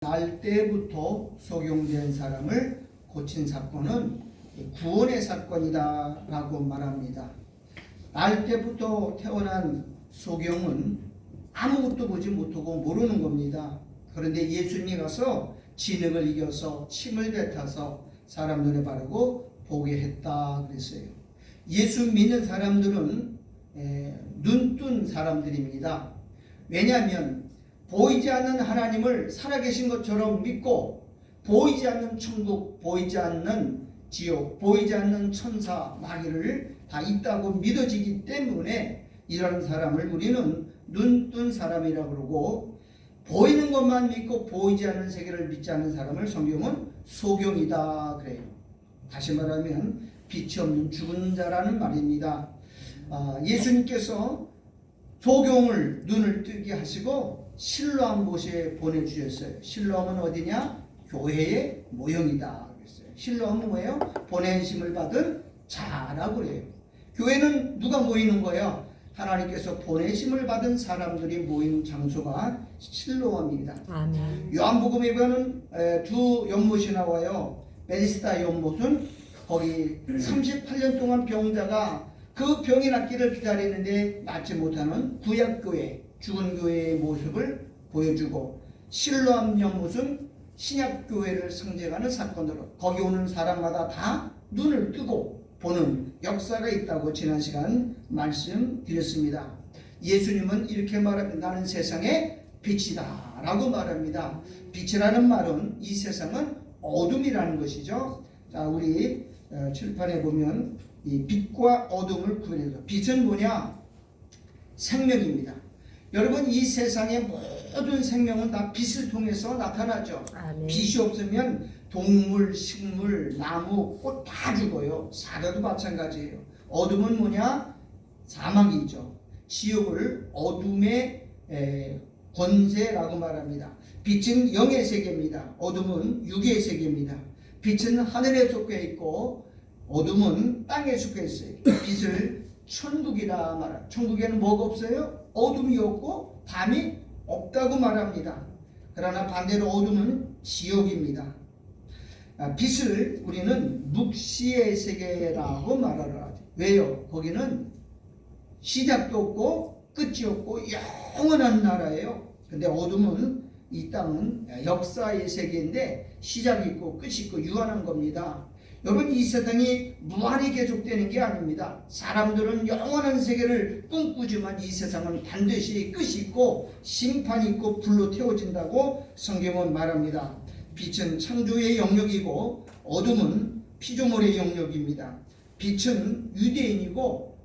날 때부터 속용된 사람을 고친 사건은 구원의 사건이다 라고 말합니다. 날 때부터 태어난 소경은 아무것도 보지 못하고 모르는 겁니다. 그런데 예수님이 가서 진흙을 이겨서 침을 뱉어서 사람 눈에 바르고 보게 했다 그랬어요. 예수 믿는 사람들은 눈뜬 사람들입니다. 왜냐하면 보이지 않는 하나님을 살아계신 것처럼 믿고 보이지 않는 천국, 보이지 않는 지옥, 보이지 않는 천사, 마귀를 다 있다고 믿어지기 때문에 이런 사람을 우리는 눈뜬 사람이라고 그러고, 보이는 것만 믿고 보이지 않는 세계를 믿지 않는 사람을 성경은 소경이다 그래요. 다시 말하면 빛이 없는 죽은 자라는 말입니다. 예수님께서 소경을 눈을 뜨게 하시고 실로암 못에 보내주셨어요. 실로암은 어디냐? 교회의 모형이다 그랬어요. 실로암은 뭐예요? 보내심을 받은 자라고 그래요. 교회는 누가 모이는 거예요? 하나님께서 보내심을 받은 사람들이 모이는 장소가 실로암입니다. 아멘. 요한복음에 보면 두 연못이 나와요. 베데스다 연못은 거기 38년 동안 병자가 그 병이 낫기를 기다리는데 낫지 못하는 구약교회, 죽은 교회의 모습을 보여주고, 실로암 연못은 신약교회를 상징하는 사건으로 거기 오는 사람마다 다 눈을 뜨고 보는 역사가 있다고 지난 시간 말씀드렸습니다. 예수님은 이렇게 말합니다. 나는 세상의 빛이다 라고 말합니다. 빛이라는 말은 이 세상은 어둠이라는 것이죠. 자, 우리 칠판에 보면 이 빛과 어둠을 구분해서, 빛은 뭐냐? 생명입니다. 여러분, 이 세상의 모든 생명은 다 빛을 통해서 나타나죠. 아멘. 빛이 없으면 동물, 식물, 나무, 꽃 다 죽어요. 사자도 마찬가지예요. 어둠은 뭐냐? 사막이죠. 지옥을 어둠의 권세라고 말합니다. 빛은 영의 세계입니다. 어둠은 육의 세계입니다. 빛은 하늘에 속해 있고 어둠은 땅에 속해 있어요. 빛을 천국이라 말합니다. 천국에는 뭐가 없어요? 어둠이 없고 밤이 없다고 말합니다. 그러나 반대로 어둠은 지옥입니다. 빛을 우리는 묵시의 세계라고 말하라. 왜요? 거기는 시작도 없고 끝이 없고 영원한 나라예요. 근데 어둠은, 이 땅은 역사의 세계인데 시작이 있고 끝이 있고 유한한 겁니다. 여러분, 이 세상이 무한히 계속되는 게 아닙니다. 사람들은 영원한 세계를 꿈꾸지만 이 세상은 반드시 끝이 있고 심판이 있고 불로 태워진다고 성경은 말합니다. 빛은 창조의 영역이고 어둠은 피조물의 영역입니다. 빛은 유대인이고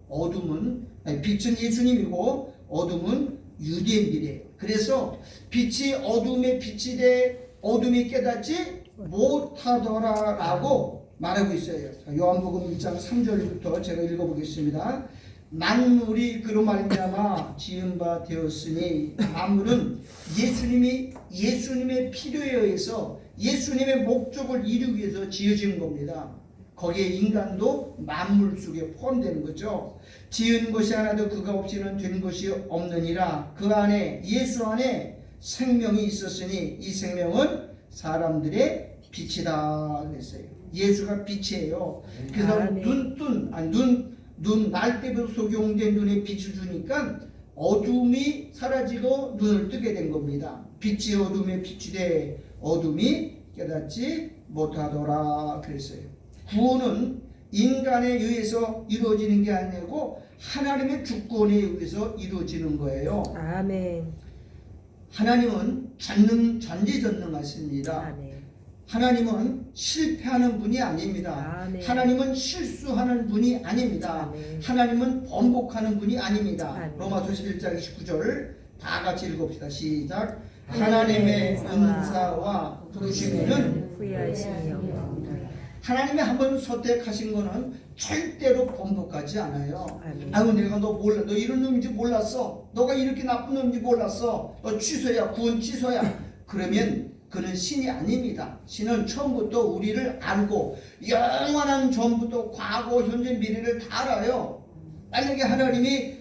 빛은 예수님이고 어둠은 유대인들이에요. 그래서 빛이 어둠의 빛이 돼 어둠이 깨닫지 못하더라 라고 말하고 있어요. 요한복음 1장 3절부터 제가 읽어보겠습니다. 만물이 그로 말미암아 지은 바 되었으니, 만물은 예수님의 필요에 의해서 예수님의 목적을 이루기 위해서 지어진 겁니다. 거기에 인간도 만물 속에 포함되는 거죠. 지은 것이 하나도 그가 없이는 된 것이 없느니라. 그 안에, 예수 안에 생명이 있었으니 이 생명은 사람들의 빛이다 그랬어요. 예수가 빛이에요. 그래서 날 때부터 속용된 눈에 빛을 주니까 어둠이 사라지고 눈을 뜨게 된 겁니다. 빛이 어둠에 빛이 돼 어둠이 깨닫지 못하더라 그랬어요. 구원은 인간에 의해서 이루어지는 게 아니고 하나님의 주권에 의해서 이루어지는 거예요. 아멘. 하나님은 전지전능하십니다. 아멘. 하나님은 실패하는 분이 아닙니다. 아멘. 하나님은 실수하는 분이 아닙니다. 아멘. 하나님은 번복하는 분이 아닙니다. 아멘. 로마서 11장 19절 다 같이 읽읍시다. 시작. 하나님의 은사와 부르심에는 후회하심이 없나이다. 하나님이 한번 선택하신 거는 절대로 번복하지 않아요. 아유, 내가 너 몰라, 너 이런 놈인지 몰랐어, 너가 이렇게 나쁜 놈인지 몰랐어, 너 취소야, 구원 취소야. 그러면 그는 신이 아닙니다. 신은 처음부터 우리를 알고 영원한 전부터 과거, 현재, 미래를 다 알아요. 만약에 하나님이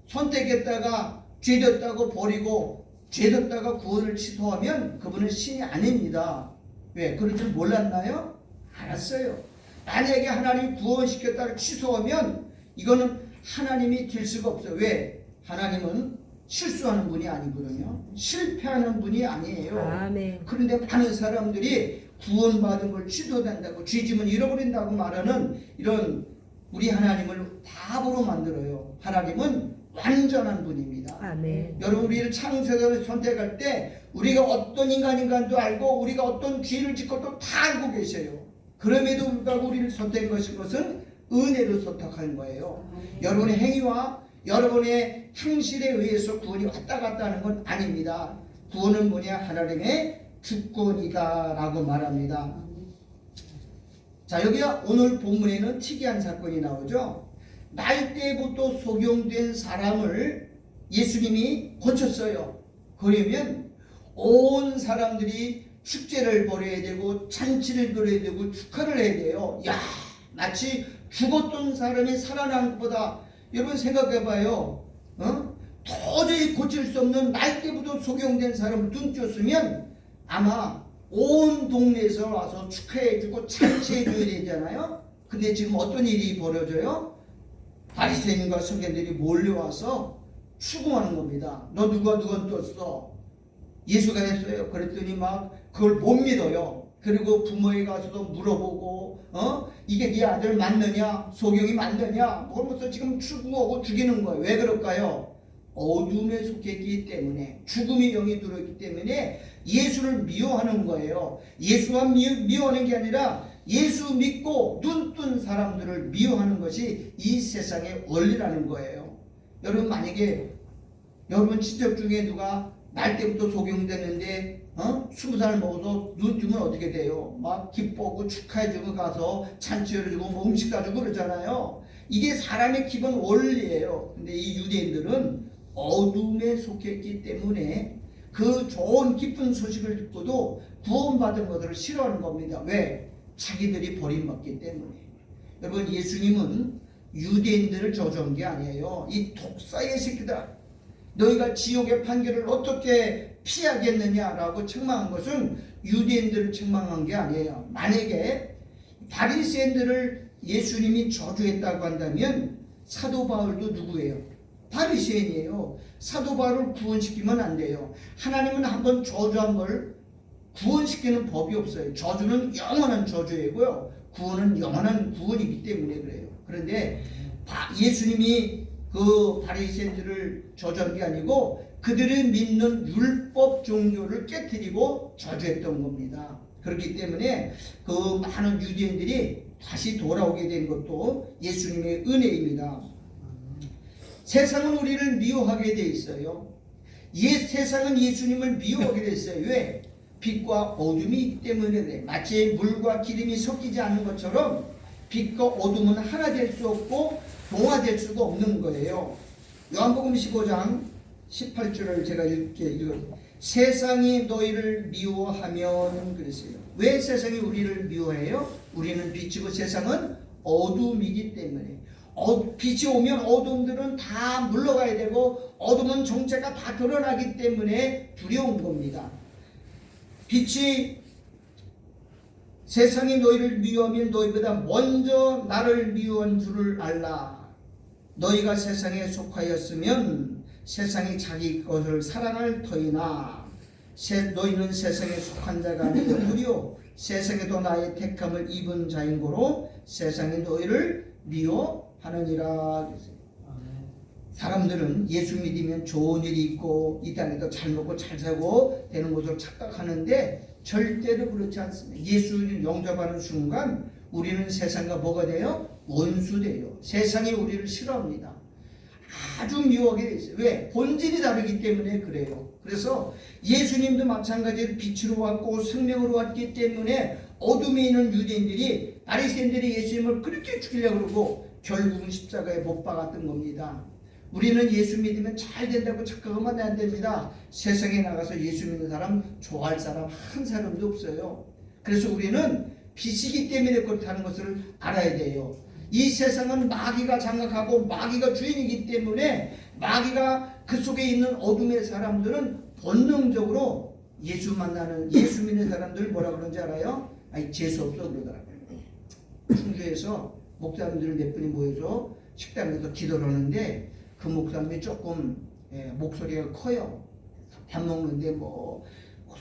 선택했다가 죄졌다고 버리고 죄 졌다가 구원을 취소하면 그분은 신이 아닙니다. 왜? 그럴 줄 몰랐나요? 알았어요. 만약에 하나님이 구원시켰다가 취소하면 이거는 하나님이 될 수가 없어요. 왜? 하나님은 실수하는 분이 아니거든요. 실패하는 분이 아니에요. 아멘. 그런데 많은 사람들이 구원받은 걸 취소된다고, 죄짐은 잃어버린다고 말하는 이런 우리 하나님을 바보로 만들어요. 하나님은 완전한 분입니다. 아멘. 여러분, 우리를 창세자를 선택할 때 우리가 어떤 인간인간도 알고 우리가 어떤 죄를 짓고 또 다 알고 계세요. 그럼에도 불구하고 우리를 선택하신 것은 은혜로 선택한 거예요. 여러분의 행위와 여러분의 행실에 의해서 구원이 왔다 갔다 하는 건 아닙니다. 구원은 뭐냐? 하나님의 주권이다 라고 말합니다. 자, 여기 오늘 본문에는 특이한 사건이 나오죠. 날 때부터 소경된 사람을 예수님이 고쳤어요. 그러면 온 사람들이 축제를 벌여야 되고 잔치를 벌여야 되고 축하를 해야 돼요. 야, 마치 죽었던 사람이 살아난 것보다. 여러분 생각해봐요. 도저히 고칠 수 없는 날 때부터 소경된 사람을 눈뜨었으면 아마 온 동네에서 와서 축하해주고 잔치해줘야 되잖아요. 근데 지금 어떤 일이 벌어져요? 바리새인과 서기관들이 몰려와서 추궁하는 겁니다. 너 누가 떴어? 예수가 했어요. 그랬더니 막 그걸 못 믿어요. 그리고 부모에 가서도 물어보고 이게 네 아들 맞느냐? 소경이 맞느냐? 그러면서 지금 추궁하고 죽이는 거예요. 왜 그럴까요? 어둠에 속했기 때문에, 죽음의 영이 들어있기 때문에 예수를 미워하는 거예요. 예수가 미워하는 게 아니라 예수 믿고 눈 뜬 사람들을 미워하는 것이 이 세상의 원리라는 거예요. 여러분, 만약에 여러분 친척 중에 누가 날 때부터 소경됐는데 20살 먹어서 눈 뜨면 어떻게 돼요? 막 기뻐하고 축하해주고 가서 잔치 열어주고 뭐 음식 사주고 그러잖아요. 이게 사람의 기본 원리예요. 근데 이 유대인들은 어둠에 속했기 때문에 그 좋은 기쁜 소식을 듣고도 구원받은 것들을 싫어하는 겁니다. 왜? 자기들이 버림받기 때문에. 여러분, 예수님은 유대인들을 저주한 게 아니에요. 이 독사의 새끼들아, 너희가 지옥의 판결을 어떻게 피하겠느냐라고 책망한 것은 유대인들을 책망한 게 아니에요. 만약에 바리새인들을 예수님이 저주했다고 한다면 사도 바울도 누구예요? 바리새인이에요. 사도 바울을 구원시키면 안 돼요. 하나님은 한번 저주한 걸 구원시키는 법이 없어요. 저주는 영원한 저주이고요, 구원은 영원한 구원이기 때문에 그래요. 그런데 예수님이 그 바리새인들을 저주한 게 아니고 그들이 믿는 율법 종교를 깨뜨리고 저주했던 겁니다. 그렇기 때문에 그 많은 유대인들이 다시 돌아오게 된 것도 예수님의 은혜입니다. 세상은 우리를 미워하게 돼 있어요. 세상은 예수님을 미워하게 됐어요. 왜? 빛과 어둠이 있기 때문에 그래. 마치 물과 기름이 섞이지 않는 것처럼 빛과 어둠은 하나 될 수 없고 동화될 수가 없는 거예요. 요한복음 15장 18절을 제가 읽어요. 세상이 너희를 미워하면 그랬어요. 왜 세상이 우리를 미워해요? 우리는 빛이고 세상은 어둠이기 때문에. 빛이 오면 어둠들은 다 물러가야 되고 어둠은 정체가 다 드러나기 때문에 두려운 겁니다. 세상이 너희를 미워하면 너희보다 먼저 나를 미워한 줄을 알라. 너희가 세상에 속하였으면 세상이 자기 것을 사랑할 터이나 너희는 세상에 속한 자가 아니오므로 세상에도 나의 택함을 입은 자인 고로 세상이 너희를 미워하느니라. 사람들은 예수 믿으면 좋은 일이 있고 이 땅에도 잘 먹고 잘 살고 되는 것으로 착각하는데 절대로 그렇지 않습니다. 예수를 영접하는 순간 우리는 세상과 뭐가 돼요? 원수돼요. 세상이 우리를 싫어합니다. 아주 미워하게 돼 있어요. 왜? 본질이 다르기 때문에 그래요. 그래서 예수님도 마찬가지로 빛으로 왔고 생명으로 왔기 때문에 어둠에 있는 유대인들이 바리새인들이 예수님을 그렇게 죽이려고 그러고 결국은 십자가에 못 박았던 겁니다. 우리는 예수 믿으면 잘 된다고 착각하면 안 됩니다. 세상에 나가서 예수 믿는 사람 좋아할 사람 한 사람도 없어요. 그래서 우리는 빛이기 때문에 그렇다는 것을 알아야 돼요. 이 세상은 마귀가 장악하고 마귀가 주인이기 때문에 마귀가 그 속에 있는 어둠의 사람들은 본능적으로 예수 믿는 사람들 뭐라 그러는지 알아요? 아니 재수 없어 그러더라고요. 충주에서 목사님들 몇 분이 모여서 식당에서 기도를 하는데 그 목사님이 조금 목소리가 커요. 밥 먹는데 뭐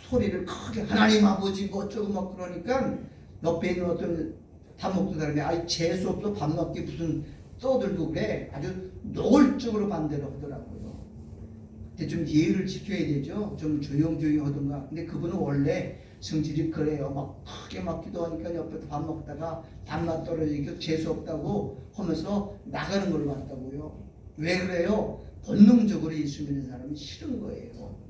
소리를 크게 하나님 아버지 뭐 어쩌고 막 그러니까 옆에 있는 어떤 밥 먹던 사람이 아이 재수 없어 밥 먹기 무슨 떠들고 그래. 아주 노골적으로 반대를 하더라고요. 근데 좀 예의를 지켜야 되죠. 좀 조용조용히 하던가. 근데 그분은 원래 성질이 그래요. 막 크게 막 기도하니까 옆에서 밥 먹다가 밥맛 떨어지니까 재수 없다고 하면서 나가는 걸 봤다고요. 왜 그래요? 본능적으로 예수 믿는 사람이 싫은 거예요.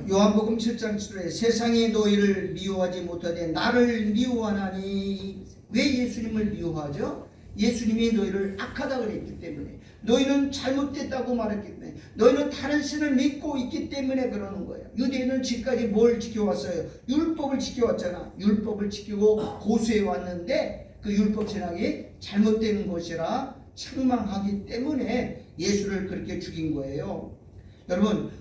요한복음 7장 7절에 세상이 너희를 미워하지 못하되 나를 미워하나니. 왜 예수님을 미워하죠? 예수님이 너희를 악하다 그랬기 때문에, 너희는 잘못됐다고 말했기 때문에, 너희는 다른 신을 믿고 있기 때문에 그러는 거예요. 유대인은 지금까지 뭘 지켜왔어요? 율법을 지켜왔잖아. 율법을 지키고 고수해 왔는데 그 율법 신앙이 잘못된 것이라 책망하기 때문에 예수를 그렇게 죽인 거예요. 여러분,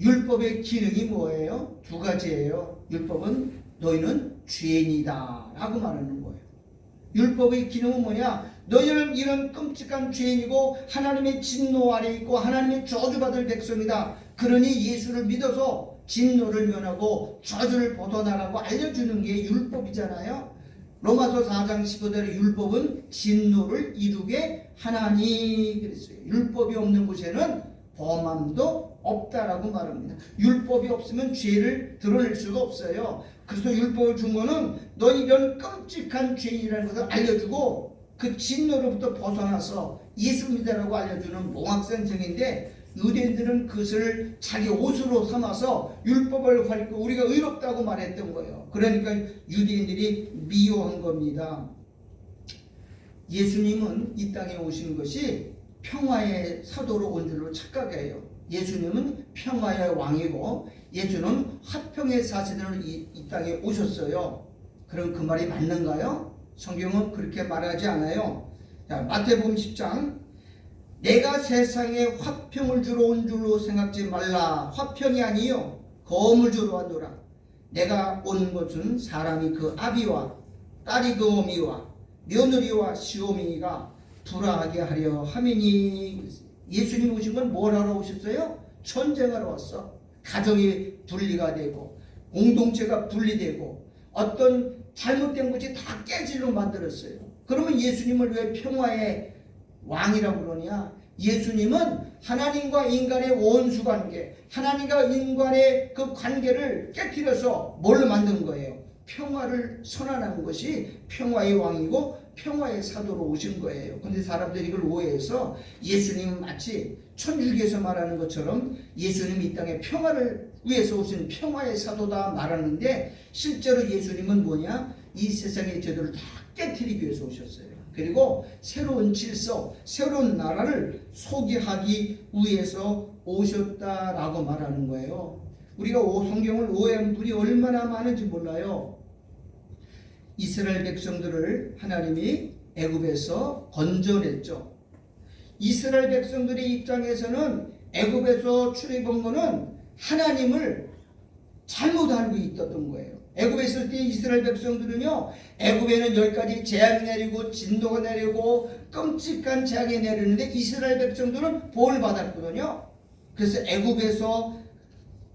율법의 기능이 뭐예요? 두 가지예요. 율법은 너희는 죄인이다 라고 말하는 거예요. 율법의 기능은 뭐냐? 너희는 이런 끔찍한 죄인이고 하나님의 진노 아래 있고 하나님의 저주받을 백성이다. 그러니 예수를 믿어서 진노를 면하고 저주를 벗어나라고 알려주는 게 율법이잖아요. 로마서 4장 15절에 율법은 진노를 이루게 하나니 그랬어요. 율법이 없는 곳에는 범함도 없다라고 말합니다. 율법이 없으면 죄를 드러낼 수가 없어요. 그래서 율법을 준 거는 너희 이런 끔찍한 죄인이라는 것을 알려주고 그 진노로부터 벗어나서 예수 믿으라고 알려주는 몽학선생인데, 유대인들은 그것을 자기 옷으로 삼아서 율법을 가리고 우리가 의롭다고 말했던 거예요. 그러니까 유대인들이 미워한 겁니다. 예수님은 이 땅에 오신 것이 평화의 사도로 온 줄로 착각해요. 예수님은 평화의 왕이고 예수는 화평의 사신으로 이 땅에 오셨어요. 그럼 그 말이 맞는가요? 성경은 그렇게 말하지 않아요. 자, 마태복음 10장 내가 세상에 화평을 주러 온 줄로 생각지 말라. 화평이 아니요 검을 주러 왔노라. 내가 온 것은 사람이 그 아비와 딸이 그 어미와 며느리와 시어미가 불화하게 하려 함이니. 예수님 오신 건 뭘 하러 오셨어요? 전쟁하러 왔어. 가정이 분리가 되고 공동체가 분리되고 어떤 잘못된 것이 다 깨지도록 만들었어요. 그러면 예수님을 왜 평화의 왕이라고 그러냐? 예수님은 하나님과 인간의 원수관계, 하나님과 인간의 그 관계를 깨뜨려서 뭘로 만든 거예요? 평화를 선언하는 것이 평화의 왕이고 평화의 사도로 오신 거예요. 근데 사람들이 이걸 오해해서 예수님은 마치 천주교에서 말하는 것처럼 예수님이 이 땅에 평화를 위해서 오신 평화의 사도다 말하는데, 실제로 예수님은 뭐냐? 이 세상의 제도를 다 깨뜨리기 위해서 오셨어요. 그리고 새로운 질서, 새로운 나라를 소개하기 위해서 오셨다라고 말하는 거예요. 우리가 성경을 오해하는 분이 얼마나 많은지 몰라요. 이스라엘 백성들을 하나님이 애굽에서 건져냈죠. 이스라엘 백성들의 입장에서는 애굽에서 출애굽한 거는 하나님을 잘못 알고 있었던 거예요. 애굽에 있을 때 이스라엘 백성들은요, 애굽에는 10가지 재앙이 내리고 진노가 내리고 끔찍한 재앙이 내리는데 이스라엘 백성들은 보호를 받았거든요. 그래서 애굽에서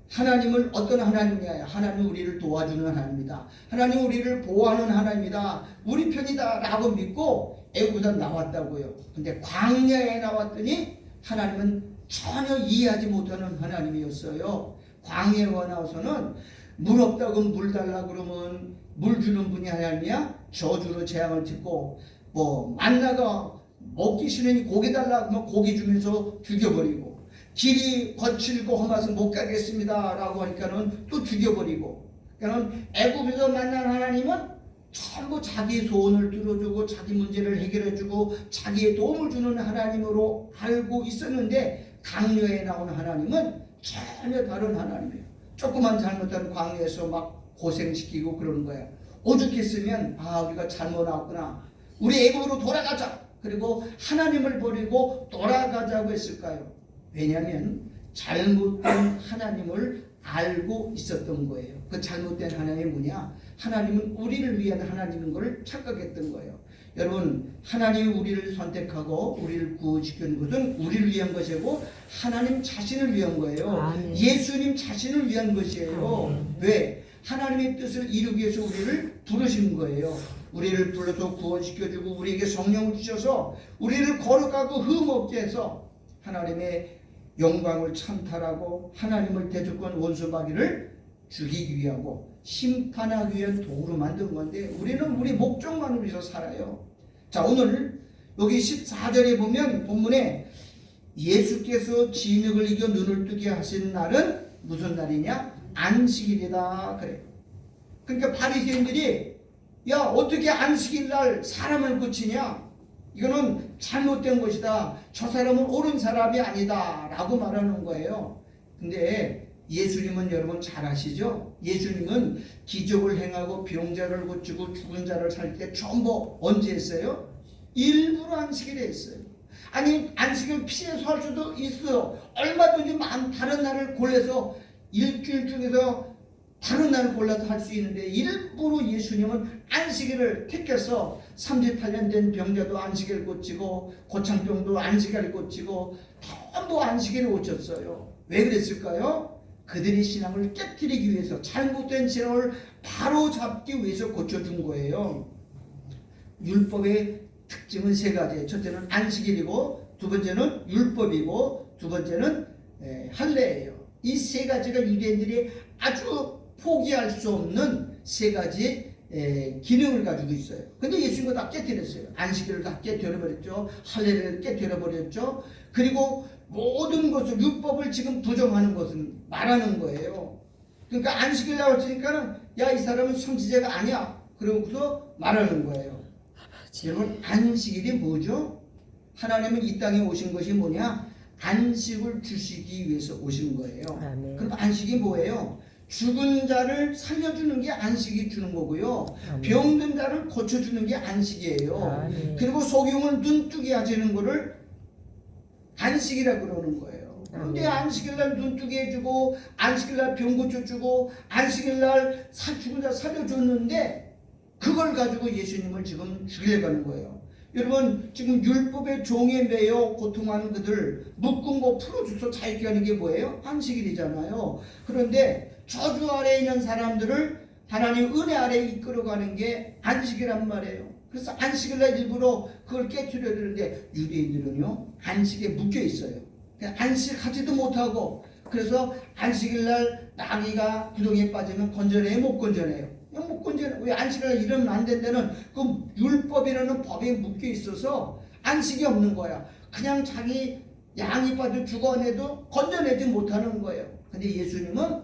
하나님을 어떤 하나님이냐? 하나님은 우리를 도와주는 하나님이다. 하나님은 우리를 보호하는 하나님이다. 우리 편이다 라고 믿고 애굽에서 나왔다고요. 근데 광야에 나왔더니 하나님은 전혀 이해하지 못하는 하나님이었어요. 광야에 나와서는 물 없다고 물 달라 그러면 물 주는 분이 하나님이야? 저주로 재앙을 짓고, 뭐 만나가 먹기 싫으니 고기 달라 그러면 고기 주면서 죽여버리고, 길이 거칠고 험해서 못 가겠습니다 라고 하니까는 또 죽여버리고. 그러니까 애굽에서 만난 하나님은 전부 자기 소원을 들어주고 자기 문제를 해결해주고 자기의 도움을 주는 하나님으로 알고 있었는데, 강요에 나온 하나님은 전혀 다른 하나님이에요. 조그만 잘못한 광야에서 막 고생시키고 그러는 거예요. 오죽했으면 우리가 잘못 나왔구나, 우리 애굽으로 돌아가자, 그리고 하나님을 버리고 돌아가자고 했을까요? 왜냐하면 잘못된 하나님을 알고 있었던 거예요. 그 잘못된 하나님이 뭐냐? 하나님은 우리를 위한 하나님인 걸 착각했던 거예요. 여러분, 하나님이 우리를 선택하고 우리를 구원시키는 것은 우리를 위한 것이고 하나님 자신을 위한 거예요. 아멘. 예수님 자신을 위한 것이에요. 아멘. 왜? 하나님의 뜻을 이루기 위해서 우리를 부르신 거예요. 우리를 불러서 구원시켜주고 우리에게 성령을 주셔서 우리를 거룩하고 흠없게 해서 하나님의 영광을 찬탈하고 하나님을 대적한 원수마귀를 죽이기 위하고 심판하기 위한 도구로 만든 건데 우리는 우리 목적만을 위해서 살아요. 자, 오늘 여기 14절에 보면 본문에 예수께서 진흙을 이겨 눈을 뜨게 하신 날은 무슨 날이냐? 안식일이다 그래요. 그러니까 바리새인들이 야, 어떻게 안식일 날 사람을 고치냐? 이거는 잘못된 것이다. 저 사람은 옳은 사람이 아니다 라고 말하는 거예요. 근데 예수님은 여러분 잘 아시죠? 예수님은 기적을 행하고 병자를 고치고 죽은 자를 살 때 전부 언제 했어요? 일부러 안식일에 했어요. 아니, 안식일 피해서 할 수도 있어요. 얼마든지 다른 날을 골라서 일주일 중에서 다른 날을 골라서 할 수 있는데 일부러 예수님은 안식일을 택해서 38년 된 병자도 안식일 고치고 고창병도 안식일 고치고 전부 안식일을 고쳤어요. 왜 그랬을까요? 그들의 신앙을 깨뜨리기 위해서, 잘못된 신앙을 바로 잡기 위해서 고쳐준 거예요. 율법의 특징은 세 가지예요. 첫째는 안식일이고, 두 번째는 율법이고, 두 번째는 할례예요. 이 세 가지가 유대인들이 아주 포기할 수 없는 세 가지 기능을 가지고 있어요. 근데 예수님은 다 깨뜨렸어요. 안식일을 다 깨뜨려버렸죠. 할례를 깨뜨려버렸죠. 그리고 모든 것을, 율법을 지금 부정하는 것은 말하는 거예요. 그러니까 안식일 나왔으니까는 야, 이 사람은 성지자가 아니야. 그러고서 말하는 거예요. 여러분, 안식일이 뭐죠? 하나님은 이 땅에 오신 것이 뭐냐? 안식을 주시기 위해서 오신 거예요. 아멘. 그럼 안식이 뭐예요? 죽은 자를 살려주는 게 안식이 주는 거고요. 아멘. 병든 자를 고쳐주는 게 안식이에요. 아멘. 그리고 소경을 눈뜨게 하시는 거를 안식이라고 그러는 거예요. 그런데 아멘. 안식일날 눈뜨게 해주고 안식일날 병 고쳐주고 안식일날 죽은 자 살려줬는데 그걸 가지고 예수님을 지금 죽이려고 하는 거예요. 여러분, 지금 율법의 종에 매여 고통하는 그들 묶은 거 풀어줘서 자유케 하는 게 뭐예요? 안식일이잖아요. 그런데 저주 아래에 있는 사람들을 하나님 은혜 아래에 이끌어가는 게 안식이란 말이에요. 그래서 안식일날 일부러 그걸 깨트려야 되는데 유대인들은요, 안식에 묶여 있어요. 안식하지도 못하고, 그래서 안식일날 나귀가 구덩이에 빠지면 건져내요, 못 건져내요? 못 건져내요. 왜 안식일날 이러면 안 된다는 그 율법이라는 법에 묶여 있어서 안식이 없는 거야. 그냥 자기 양이 빠져 죽어내도 건져내지 못하는 거예요. 근데 예수님은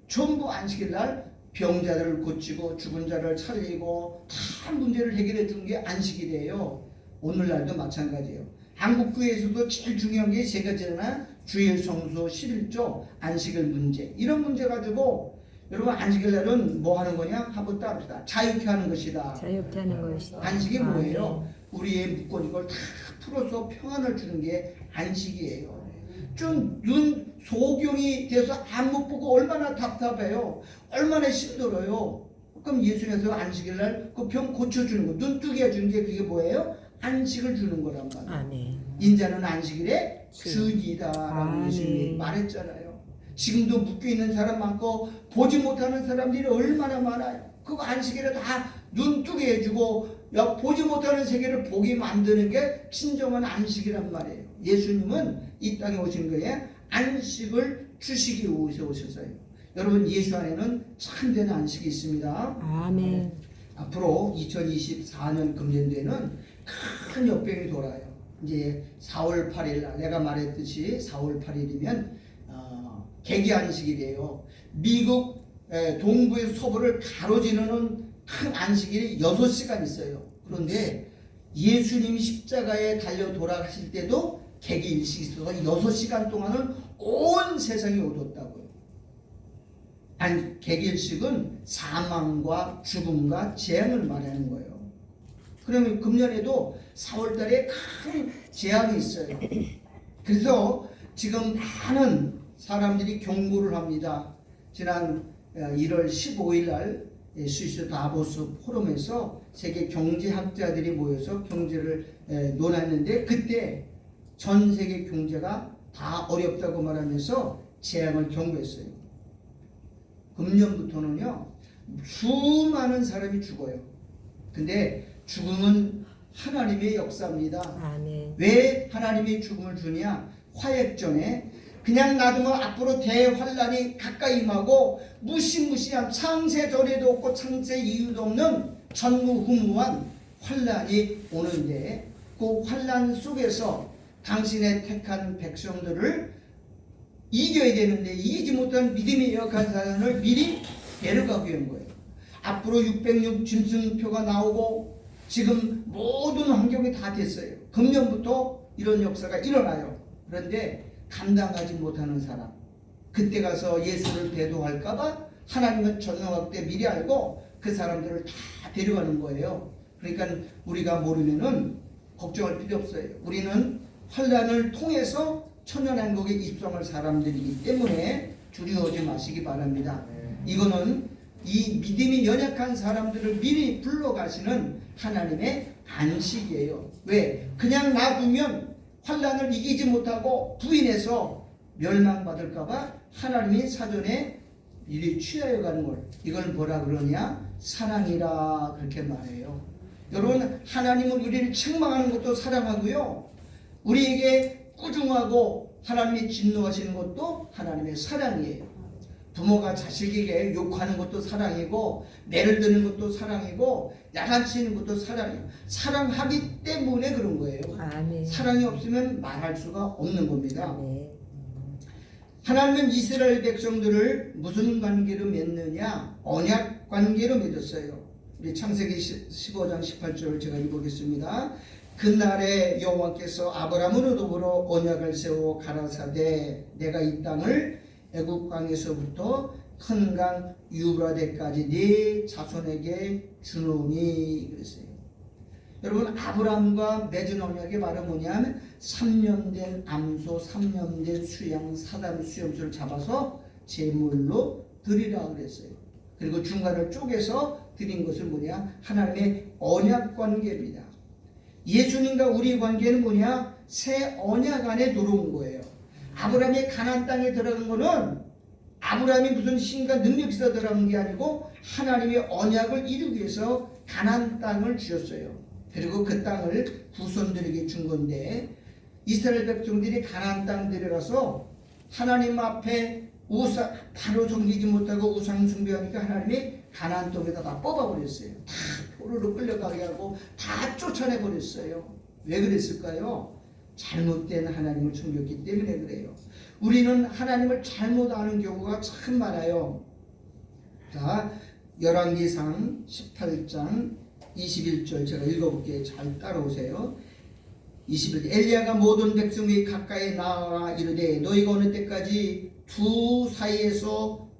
전부 안식일날 병자들을 고치고 죽은 자를 살리고 다 문제를 해결해 준 게 안식일이에요. 오늘날도 마찬가지예요. 한국교회에서도 제일 중요한 게 세 가지잖아. 주일 성수 11조 안식일 문제. 이런 문제 가지고 여러분, 안식일날은 뭐 하는 거냐? 한번 따릅시다. 자유케 하는 것이다. 자유케 하는 것이다. 안식이 뭐예요? 아멘. 우리의 묶은 이걸 다 풀어서 평안을 주는 게 안식이에요. 좀 눈 소경이 돼서 안 못 보고 얼마나 답답해요. 얼마나 힘들어요. 그럼 예수님께서 안식일날 그 병 고쳐주는 거, 눈 뜨게 해주는 게 그게 뭐예요? 안식을 주는 거란 말이에요. 아멘. 인자는 안식일의 주이다라고 아멘. 예수님이 말했잖아요. 지금도 묶여있는 사람 많고 보지 못하는 사람들이 얼마나 많아요. 그거 안식일에 다 눈 뜨게 해주고 보지 못하는 세계를 보게 만드는 게 진정한 안식이란 말이에요. 예수님은 이 땅에 오신 거에 안식을 주시기 위해서 오셨어요. 여러분, 예수 안에는 참된 안식이 있습니다. 아멘. 앞으로 2024년 금년도에는 큰 역병이 돌아요. 이제 4월 8일 날 내가 말했듯이 4월 8일이면 개기 안식일이에요. 미국 동부에서 서부를 가로지르는 큰 안식일이 6시간 있어요. 그런데 예수님이 십자가에 달려 돌아가실 때도 개기 일식이 있어서 6시간 동안은 온 세상이 어두웠다고요. 아니, 개기 일식은 사망과 죽음과 재앙을 말하는 거예요. 그러면 금년에도 4월 달에 큰 재앙이 있어요. 그래서 지금 많은 사람들이 경고를 합니다. 지난 1월 15일 날 스위스 다보스 포럼에서 세계 경제학자들이 모여서 경제를 논했는데, 그때 전 세계 경제가 다 어렵다고 말하면서 재앙을 경고했어요. 금년부터는요, 수많은 사람이 죽어요. 근데 죽음은 하나님의 역사입니다. 아멘. 왜 하나님이 죽음을 주냐? 화약전에 그냥 놔두면 앞으로 대환란이 가까이 임하고 무시무시한 창세 전에도 없고 창세 이유도 없는 전무후무한 환란이 오는데, 그 환란 속에서 당신의 택한 백성들을 이겨야 되는데 이기지 못한 믿음의 약한 사람을 미리 데려가기 위한 거예요. 앞으로 606 짐승표가 나오고 지금 모든 환경이 다 됐어요. 금년부터 이런 역사가 일어나요. 그런데 감당하지 못하는 사람, 그때 가서 예수를 대도할까봐 하나님은 전능학 때 미리 알고 그 사람들을 다 데려가는 거예요. 그러니까 우리가 모르면은 걱정할 필요 없어요. 우리는 환란을 통해서 천연한국에 입성할 사람들이기 때문에 두려워하지 마시기 바랍니다. 이거는 이 믿음이 연약한 사람들을 미리 불러가시는 하나님의 안식이에요. 왜? 그냥 놔두면 환란을 이기지 못하고 부인해서 멸망받을까봐 하나님이 사전에 미리 취하여 가는 걸, 이걸 뭐라 그러냐? 사랑이라 그렇게 말해요. 여러분, 하나님은 우리를 책망하는 것도 사랑하고요, 우리에게 꾸중하고 하나님이 진노하시는 것도 하나님의 사랑이에요. 부모가 자식에게 욕하는 것도 사랑이고, 매를 드는 것도 사랑이고, 야단치는 것도 사랑이에요. 사랑하기 때문에 그런 거예요. 아멘. 사랑이 없으면 말할 수가 없는 겁니다. 아멘. 하나님은 이스라엘 백성들을 무슨 관계로 맺느냐? 언약 관계로 맺었어요. 우리 창세기 15장 18절 제가 읽어보겠습니다. 그날에 여호와께서 아브라함으로 더불어 언약을 세워 가라사대 내가 이 땅을 애굽 강에서부터 큰 강 유브라데까지 네 자손에게 주노니 그랬어요. 여러분, 아브라함과 맺은 언약이 바로 뭐냐면 3년 된 암소, 3년 된 수양, 사람 수염소를 잡아서 제물로 드리라 그랬어요. 그리고 중간을 쪼개서 드린 것은 뭐냐? 하나님의 언약 관계입니다. 예수님과 우리의 관계는 뭐냐? 새 언약 안에 들어온 거예요. 아브라함이 가나안 땅에 들어간 거는 아브라함이 무슨 신과 능력이 있어 들어간 게 아니고 하나님의 언약을 이루기 위해서 가나안 땅을 주셨어요. 그리고 그 땅을 후손들에게 준 건데, 이스라엘 백성들이 가나안 땅 들어가서 하나님 앞에 바로 섬기지 못하고 우상 숭배하니까 하나님이 가나안 땅에다 다 뽑아버렸어요. 다 포로로 끌려가게 하고 다 쫓아내버렸어요. 왜 그랬을까요? 잘못된 하나님을 섬겼기 때문에 그래요. 우리는 하나님을 잘못 아는 경우가 참 많아요. 자, 열왕기상 18장 21절 제가 읽어볼게요. 잘 따라오세요. 21절 엘리야가 모든 백성이 가까이 나와 이르되 너희가 어느 때까지 두 사이에서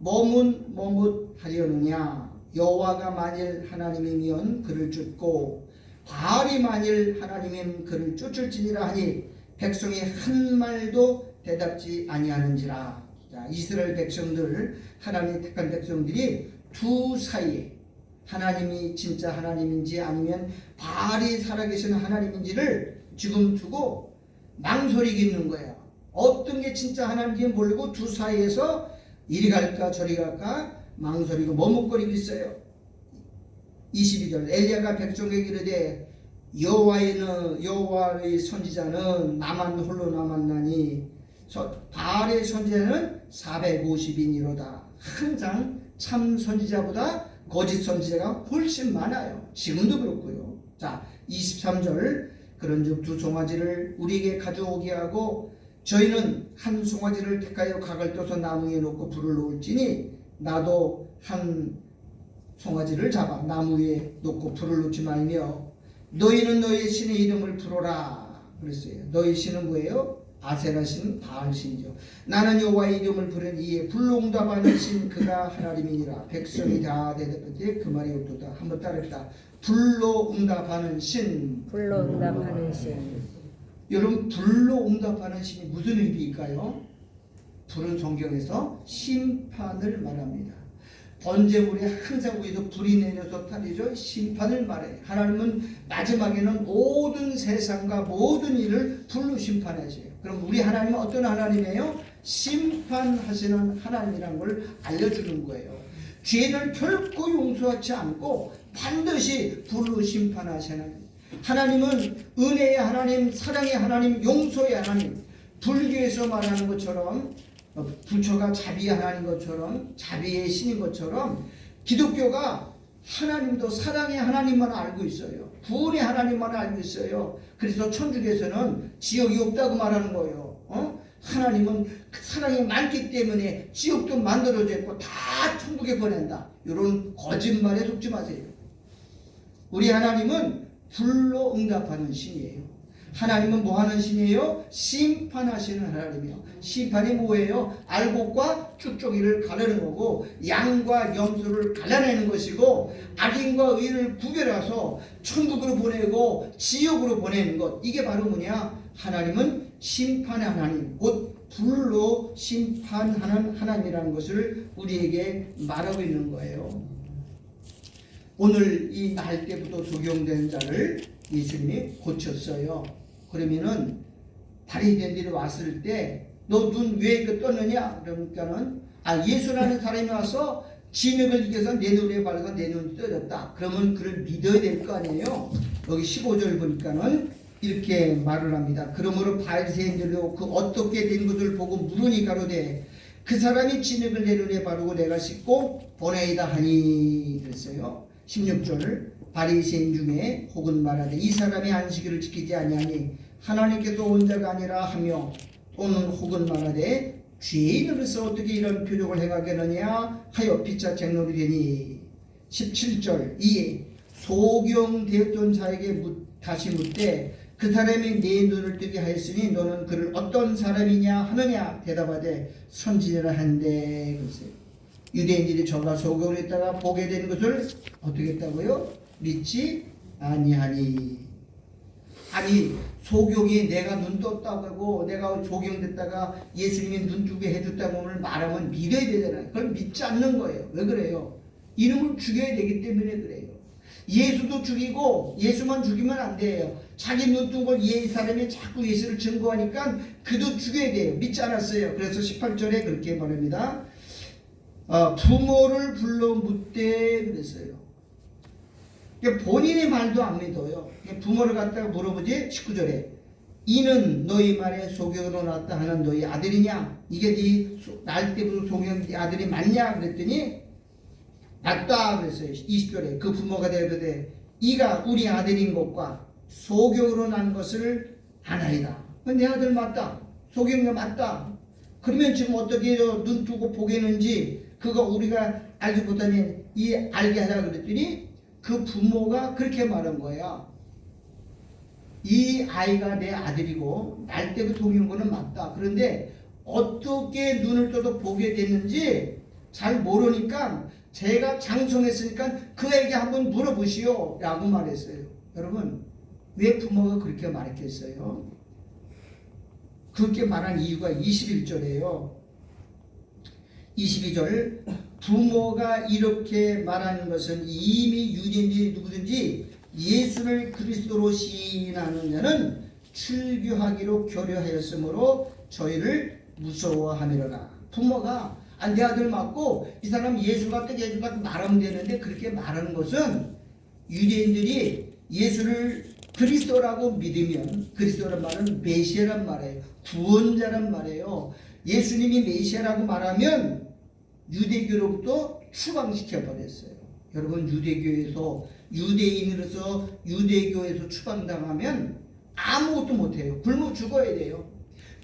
머뭇하려느냐? 여호와가 만일 하나님이면 그를 쫓고 바알이 만일 하나님이면 그를 쫓을지니라 하니 백성이 한 말도 대답지 아니하는지라. 자, 이스라엘 백성들, 하나님의 택한 백성들이 두 사이에 하나님이 진짜 하나님인지 아니면 바알이 살아계신 하나님인지를 지금 두고 망설이고 있는 거야. 어떤 게 진짜 하나님인지 모르고 두 사이에서 이리 갈까 저리 갈까 망설이고 머뭇거리고 있어요. 22절 엘리야가 백성에게 이르되 여호와의 선지자는 나만 홀로 남았나니 바알의 선지자는 450인이로다. 항상 참 선지자보다 거짓 선지자가 훨씬 많아요. 지금도 그렇고요. 자, 23절 그런즉 두 송아지를 우리에게 가져오게 하고 저희는 한 송아지를 택하여 각을 떠서 나무 위에 놓고 불을 놓을지니 나도 한 송아지를 잡아 나무 위에 놓고 불을 놓지 말며 너희는 너희의 신의 이름을 부르라 그랬어요. 너희 신은 뭐예요? 아세라 신, 바알 신이죠. 나는 여호와의 이름을 부른 이에 불로 응답하는 신 그가 하나님이니라. 백성이 다 대답하되 그 말이 옳도다. 한번 따라합시다. 불로 응답하는 신. 불로 응답하는 신. 여러분, 불로 응답하는 신이 무슨 의미일까요? 불은 성경에서 심판을 말합니다. 번제물에 항상 위에서 불이 내려서 타리죠. 심판을 말해요. 하나님은 마지막에는 모든 세상과 모든 일을 불로 심판하세요. 그럼 우리 하나님은 어떤 하나님이에요? 심판하시는 하나님이라는 걸 알려주는 거예요. 죄를 결코 용서하지 않고 반드시 불로 심판하시는 하나님은 은혜의 하나님, 사랑의 하나님, 용서의 하나님. 불교에서 말하는 것처럼 부처가 자비의 하나님 것처럼, 자비의 신인 것처럼 기독교가 하나님도 사랑의 하나님만 알고 있어요. 구원의 하나님만 알고 있어요. 그래서 천주교에서는 지옥이 없다고 말하는 거예요. 하나님은 사랑이 많기 때문에 지옥도 만들어져 있고 다 천국에 보낸다. 이런 거짓말에 속지 마세요. 우리 하나님은 불로 응답하는 신이에요. 하나님은 뭐 하는 신이에요? 심판하시는 하나님이요. 심판이 뭐예요? 알곡과 쭉쭉이를 가르는 거고, 양과 염소를 갈라내는 것이고, 악인과 의를 구별해서 천국으로 보내고 지옥으로 보내는 것. 이게 바로 뭐냐? 하나님은 심판의 하나님, 곧 불로 심판하는 하나님이라는 것을 우리에게 말하고 있는 거예요. 오늘 이 날 때부터 소경된 자를 예수님이 고쳤어요. 그러면은 다리 된 데로 왔을 때 너 눈 왜 떴느냐? 그러니까는 예수라는 사람이 와서 진흙을 이겨서 내 눈에 발라서 내 눈이 떠졌다. 그러면 그를 믿어야 될 거 아니에요. 여기 15절 보니까는 이렇게 말을 합니다. 그러므로 바리새인들도 그 어떻게 된 것을 보고 물으니 가로되 그 사람이 진흙을 내 눈에 바르고 내가 씻고 보내이다 하니 그랬어요. 16절 바리새인 중에 혹은 말하되 이 사람이 안식일을 지키지 아니하니 하나님께서 온 자가 아니라 하며, 또는 혹은 말하되 죄인으로서 어떻게 이런 표적을 행하겠느냐 하여 피차 쟁론이 되니. 17절 이에 소경되었던 자에게 다시 묻되 그 사람이 내 눈을 뜨게 하였으니 너는 그를 어떤 사람이냐 하느냐 대답하되 선지자라 한데. 그랬어요. 유대인들이 저가 소경을 했다가 보게 된 것을 어떻게 했다고요? 믿지 아니하니. 아니, 소경이 내가 눈 떴다고 하고 내가 소경됐다가 예수님이 눈 뜨게 해줬다고 말하면 믿어야 되잖아요. 그걸 믿지 않는 거예요. 왜 그래요? 이놈을 죽여야 되기 때문에 그래요. 예수도 죽이고 예수만 죽이면 안 돼요. 자기 눈 뜬 걸 이 사람이 자꾸 예수를 증거하니까 그도 죽여야 돼요. 믿지 않았어요. 그래서 18절에 그렇게 말합니다. 부모를 불러 묻되 그랬어요. 본인의 말도 안 믿어요. 부모를 갖다가 물어보지. 19절에 이는 너희 말에 소경으로 낳았다 하는 너희 아들이냐? 이게 날 때부터 소경 네 아들이 맞냐? 그랬더니 맞다 그랬어요. 20절에 그 부모가 되어되 이가 우리 아들인 것과 소경으로 난 것을 아나이다. 내 아들 맞다. 소경도 맞다. 그러면 지금 어떻게 눈 뜨고 보겠는지 그거 우리가 알지 못하니 알게 하라 그랬더니 그 부모가 그렇게 말한 거야. 이 아이가 내 아들이고 날 때부터 동의한 거는 맞다. 그런데 어떻게 눈을 떠도 보게 됐는지 잘 모르니까 제가 장성했으니까 그에게 한번 물어보시오 라고 말했어요. 여러분, 왜 부모가 그렇게 말했겠어요? 그렇게 말한 이유가 21절이에요. 22절 부모가 이렇게 말하는 것은 이미 유대인들이 누구든지 예수를 그리스도로 시인하는 자는 출교하기로 교류하였으므로 저희를 무서워하미로라. 부모가 내 아들 맞고 이 사람 예수가 어떻게 해준다고 말하면 되는데 그렇게 말하는 것은 유대인들이 예수를 그리스도라고 믿으면, 그리스도란 말은 메시아란 말이에요. 구원자란 말이에요. 예수님이 메시아라고 말하면 유대교로부터 추방시켜 버렸어요. 여러분, 유대교에서 유대인으로서 유대교에서 추방당하면 아무것도 못해요. 굶어 죽어야 돼요.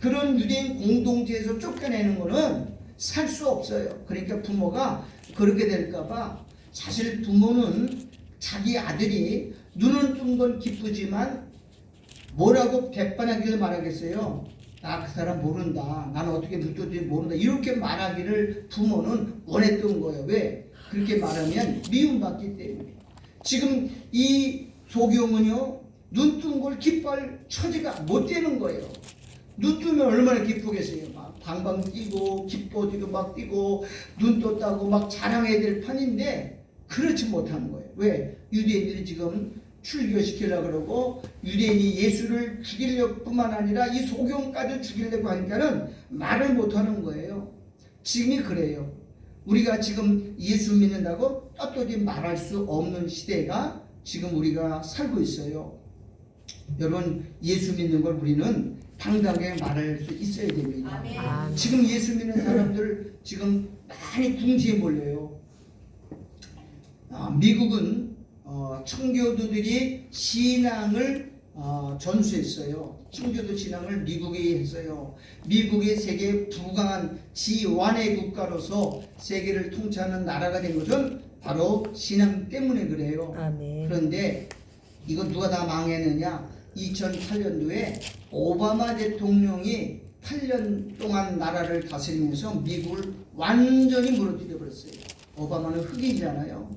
그런 유대인 공동체에서 쫓겨내는 거는 살 수 없어요. 그러니까 부모가 그렇게 될까봐, 사실 부모는 자기 아들이 눈은 뜬 건 기쁘지만 뭐라고 백반하기를 말하겠어요. 나 그 사람 모른다. 나는 어떻게 묻었지 모른다. 이렇게 말하기를 부모는 원했던 거예요. 왜? 그렇게 말하면 미움받기 때문에. 지금 이 소경은요, 눈 뜬 걸 기뻐할 처지가 못 되는 거예요. 눈 뜨면 얼마나 기쁘겠어요. 막 방방 뛰고 기뻐지고 막 뛰고 눈 떴다고 막 자랑해야 될 판인데 그렇지 못하는 거예요. 왜? 유대인들이 지금 출교시키려고 그러고 유대인이 예수를 죽이려고 뿐만 아니라 이 소경까지 죽이려고 하니까는 말을 못하는 거예요. 지금이 그래요. 우리가 지금 예수 믿는다고 떳떳이 말할 수 없는 시대가 지금 우리가 살고 있어요. 여러분, 예수 믿는 걸 우리는 당당하게 말할 수 있어야 됩니다. 아멘. 지금 예수 믿는 사람들 지금 많이 궁지에 몰려요. 미국은 청교도들이 신앙을 전수했어요. 청교도 신앙을 미국이 했어요. 미국이 세계 부강한 지1의 국가로서 세계를 통치하는 나라가 된 것은 바로 신앙 때문에 그래요. 아멘. 그런데 이거 누가 다 망했느냐? 2008년도에 오바마 대통령이 8년 동안 나라를 다스리면서 미국을 완전히 무너뜨려 버렸어요. 오바마는 흑인이잖아요.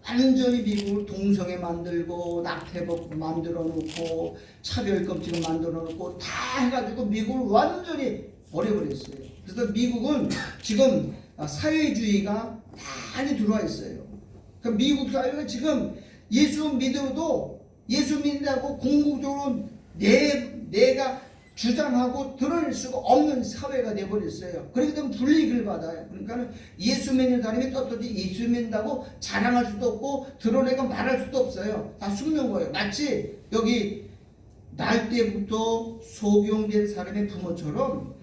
완전히 미국을 동성애 만들고 낙태법 만들어 놓고 차별금지를 만들어 놓고 다 해가지고 미국을 완전히 버려버렸어요. 그래서 미국은 지금 사회주의가 많이 들어와 있어요. 그러니까 미국 사회가 지금 예수 믿어도 예수 믿는다고 궁극적으로 내가 주장하고 드러낼 수가 없는 사회가 되어버렸어요. 그렇기 때문에 불이익을 받아요. 그러니까 예수 믿는 사람이 떳떳이 예수 믿는다고 자랑할 수도 없고 드러내고 말할 수도 없어요. 다 숨는 거예요. 마치 여기 날 때부터 소경된 사람의 부모처럼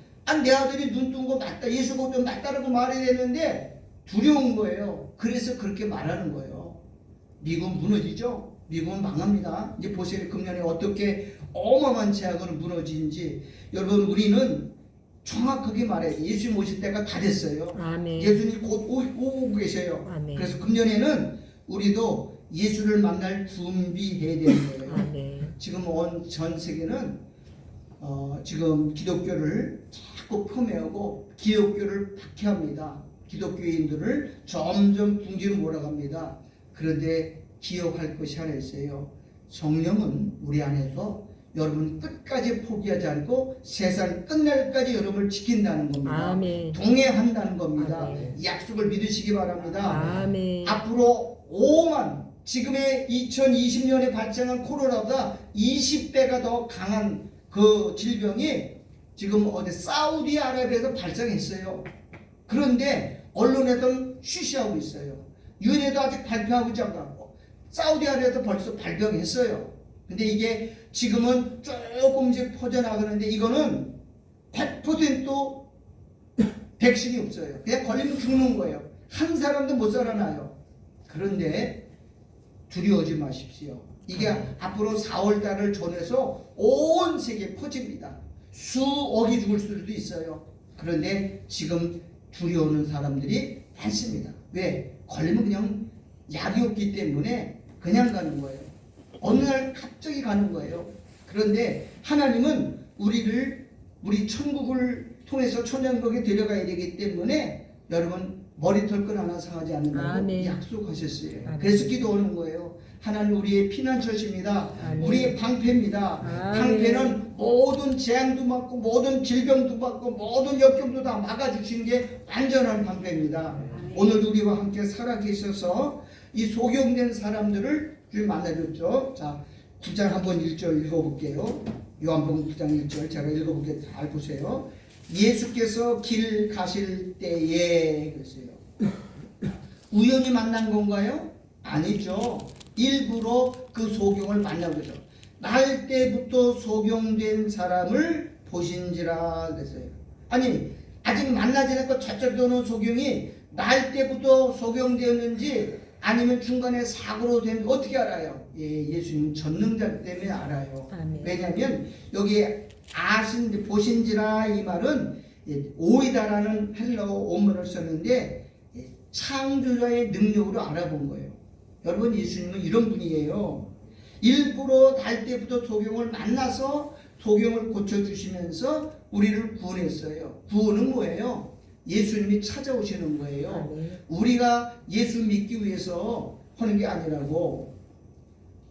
내 아들이 눈 뜬 거 맞다, 예수 보고 좀 맞다라고 말해야 되는데 두려운 거예요. 그래서 그렇게 말하는 거예요. 미국은 무너지죠. 미국은 망합니다. 이제 보세요. 금년에 어떻게 어마어마한 제약으로 무너지는지. 여러분, 우리는 정확하게 말해요. 예수님 오실 때가 다 됐어요. 아멘. 예수님 곧 오고 계셔요. 아멘. 그래서 금년에는 우리도 예수를 만날 준비해야 되는 거예요. 아멘. 지금 온 전 세계는 지금 기독교를 자꾸 폄훼하고 기독교를 박해합니다. 기독교인들을 점점 궁지로 몰아갑니다. 그런데 기억할 것이 하나 있어요. 성령은 우리 안에서 여러분 끝까지 포기하지 않고 세상 끝날까지 여러분을 지킨다는 겁니다. 아멘. 동행한다는 겁니다. 아멘. 이 약속을 믿으시기 바랍니다. 아멘. 앞으로 5만 지금의 2020년에 발생한 코로나보다 20배가 더 강한 그 질병이 지금 어디 사우디아라비아에서 발생했어요. 그런데 언론에서는 쉬쉬하고 있어요. 유엔에도 아직 발표하고 있지 않고 사우디아라비아에도 벌써 발병했어요. 근데 이게 지금은 조금씩 퍼져나가는데 이거는 100% 백신이 없어요. 그냥 걸리면 죽는 거예요. 한 사람도 못 살아나요. 그런데 두려워하지 마십시오. 이게 앞으로 4월달을 전해서 온 세계에 퍼집니다. 수억이 죽을 수도 있어요. 그런데 지금 두려워하는 사람들이 많습니다. 왜? 걸리면 그냥 약이 없기 때문에 그냥 가는 거예요. 어느 날 갑자기 가는 거예요. 그런데 하나님은 우리 천국을 통해서 천년국에 데려가야 되기 때문에 여러분 머리털 끈 하나 상하지 않는다고 아멘. 약속하셨어요. 아멘. 그래서 기도하는 거예요. 하나님 우리의 피난처십니다. 아멘. 우리의 방패입니다. 아멘. 방패는 모든 재앙도 막고 모든 질병도 막고 모든 역경도 다 막아주시는 게 완전한 방패입니다. 오늘 우리와 함께 살아계셔서 이 소경된 사람들을 주님 만나줬죠. 자, 9장 한번 1절 읽어볼게요. 요한복음 9장 1절 제가 읽어볼게요. 잘 보세요. 예수께서 길 가실 때에 그랬어요. 우연히 만난 건가요? 아니죠. 일부러 그 소경을 만난 거죠. 날 때부터 소경된 사람을 보신지라 그랬어요. 아니 아직 만나지 않고 저쪽에 오는 소경이 날 때부터 소경되었는지 아니면 중간에 사고로 되는지 어떻게 알아요? 예수님 전능자 때문에 알아요. 아멘. 왜냐하면 여기 보신지라 이 말은 오이다라는 헬라어 원문을 썼는데 창조자의 능력으로 알아본 거예요. 여러분 예수님은 이런 분이에요. 일부러 날 때부터 소경을 만나서 소경을 고쳐주시면서 우리를 구원했어요. 구원은 뭐예요? 예수님이 찾아오시는 거예요. 아멘. 우리가 예수 믿기 위해서 하는 게 아니라고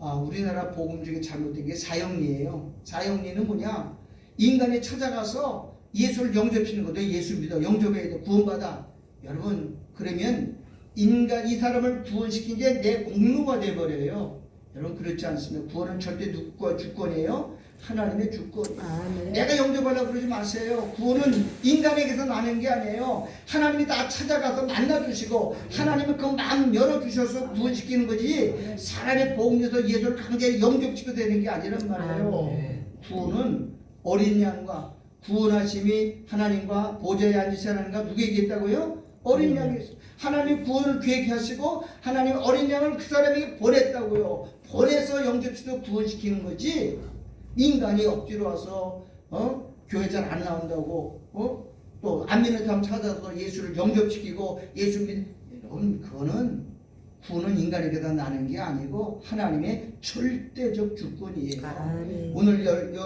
우리나라 복음 중에 잘못된 게 사형리예요. 사형리는 뭐냐? 인간이 찾아가서 예수를 영접시키는 거죠. 예수 믿어, 영접해야 돼, 구원받아. 여러분, 그러면 이 사람을 구원시킨 게 내 공로가 돼버려요. 여러분, 그렇지 않습니다. 구원은 절대 누구의 주권이에요? 하나님의 주권이에요. 내가 영접하려고 그러지 마세요. 구원은 인간에게서 나는 게 아니에요. 하나님이 다 찾아가서 만나주시고 하나님은 그 마음 열어주셔서 구원시키는 거지, 사람의 복음에서 예수를 강제로 영접시켜야 되는 게 아니란 말이에요. 구원은 어린 양과 구원하심이 하나님과 보좌에 앉으신 하나님과 누구에게 있다고요? 어린 양이. 하나님 구원을 계획하시고 하나님 어린 양을 그 사람에게 보냈다고요. 보내서 영접시켜 구원시키는 거지, 인간이 억지로 와서 교회 잘 안 나온다고 또 안 믿는 사람 찾아서 예수를 영접시키고 예수 여러분, 그거는 구원은 인간에게다 나는 게 아니고 하나님의 절대적 주권이에요. 오늘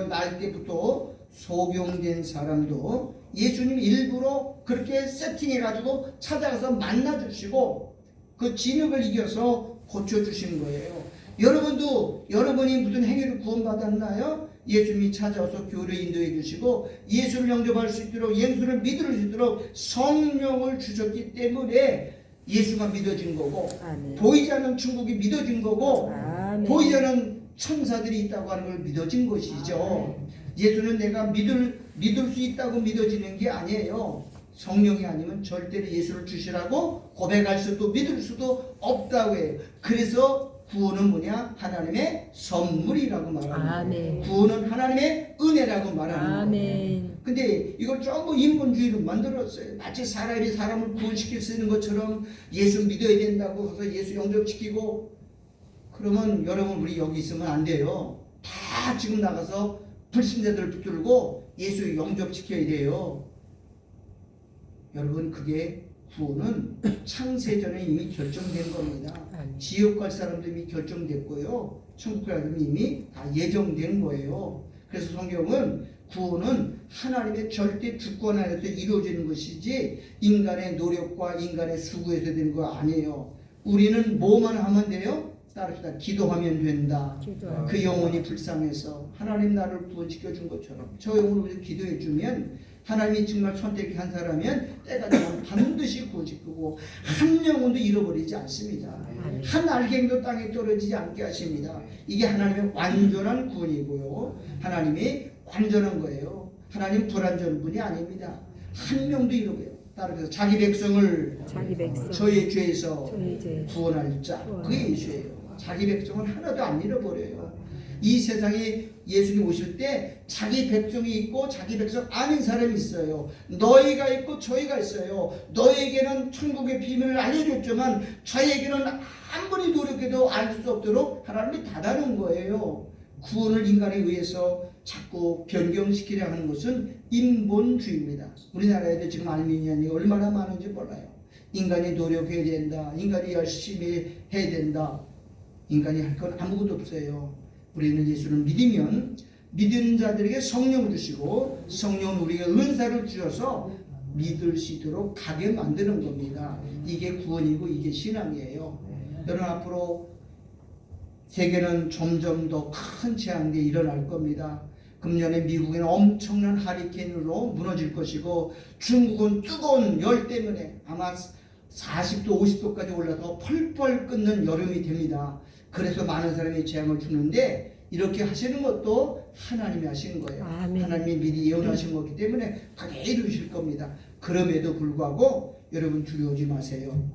날 때부터 소경된 사람도 예수님 일부러 그렇게 세팅해가지고 찾아가서 만나주시고 그 진흙을 이겨서 고쳐주신 거예요. 여러분도 여러분이 무슨 행위를 구원받았나요? 예수님이 찾아와서 교회를 인도해 주시고 예수를 영접할 수 있도록, 예수를 믿을 수 있도록 성령을 주셨기 때문에 예수가 믿어진 거고, 보이지 않는 천국이 믿어진 거고, 보이지 않는 천사들이 있다고 하는 걸 믿어진 것이죠. 예수는 내가 믿을 수 있다고 믿어지는 게 아니에요. 성령이 아니면 절대로 예수를 주시라고 고백할 수도 믿을 수도 없다고 해요. 그래서 구원은 뭐냐? 하나님의 선물이라고 말하는 거예요. 구원은 하나님의 은혜라고 말하는 거예요. 근데 이걸 전부 인본주의로 만들었어요. 마치 사람이 사람을 구원시킬 수 있는 것처럼 예수 믿어야 된다고 해서 예수 영접시키고, 그러면 여러분, 우리 여기 있으면 안 돼요. 다 지금 나가서 불신자들 붙들고 예수 영접시켜야 돼요. 여러분, 그게 구원은 창세전에 이미 결정된 겁니다. 지옥 갈 사람도 이미 결정됐고요, 천국 갈 사람도 이미 다 예정된 거예요. 그래서 성경은 구원은 하나님의 절대 주권 안에서 이루어지는 것이지 인간의 노력과 인간의 수고에서 되는 거 아니에요. 우리는 뭐만 하면 돼요? 따릅시다. 기도하면 된다. 그 영혼이 불쌍해서 하나님 나를 구원시켜 준 것처럼 저 영혼을 위해서 기도해 주면 하나님이 정말 선택한 사람이면 때가 되면 반드시 구원시키고 한 영혼도 잃어버리지 않습니다. 한 알갱이도 땅에 떨어지지 않게 하십니다. 이게 하나님의 완전한 구원이고요, 하나님이 완전한 거예요. 하나님 불완전한 분이 아닙니다. 한 명도 잃어버려요. 따라서 자기 백성을 저의 죄에서 구원할 자, 그게 예수예요. 자기 백성은 하나도 안 잃어버려요. 이 세상에 예수님 오실 때 자기 백성이 있고 자기 백성 아닌 사람이 있어요. 너희가 있고 저희가 있어요. 너에게는 천국의 비밀을 알려줬지만 저에게는 아무리 노력해도 알 수 없도록 하나님이 닫아놓은 거예요. 구원을 인간에 의해서 자꾸 변경시키려 하는 것은 인본주의입니다. 우리나라에도 지금 알미니안이 얼마나 많은지 몰라요. 인간이 노력해야 된다, 인간이 열심히 해야 된다. 인간이 할 건 아무것도 없어요. 우리는 예수를 믿으면 믿은 자들에게 성령을 주시고 성령은 우리에게 은사를 주셔서 믿을 수 있도록 가게 만드는 겁니다. 이게 구원이고 이게 신앙이에요. 여러분, 앞으로 세계는 점점 더 큰 재앙이 일어날 겁니다. 금년에 미국에는 엄청난 하리케인으로 무너질 것이고 중국은 뜨거운 열 때문에 아마 40도 50도까지 올라서 펄펄 끓는 여름이 됩니다. 그래서 많은 사람이 재앙을 주는데 이렇게 하시는 것도 하나님이 하신 거예요. 하나님이 미리 예언하신 거기 때문에 그게 이루실 겁니다. 그럼에도 불구하고 여러분 두려워하지 마세요.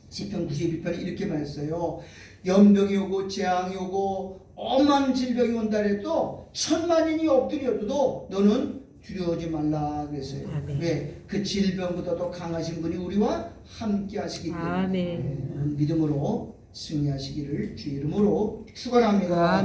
시편 92편에 이렇게 말했어요. 연병이 오고 재앙이 오고 엄한 질병이 온다 해도 천만인이 엎드려도 너는 두려워하지 말라 그랬어요. 왜? 그 질병보다도 강하신 분이 우리와 함께 하시기 때문에 믿음으로 승리하시기를 주 이름으로 축원합니다.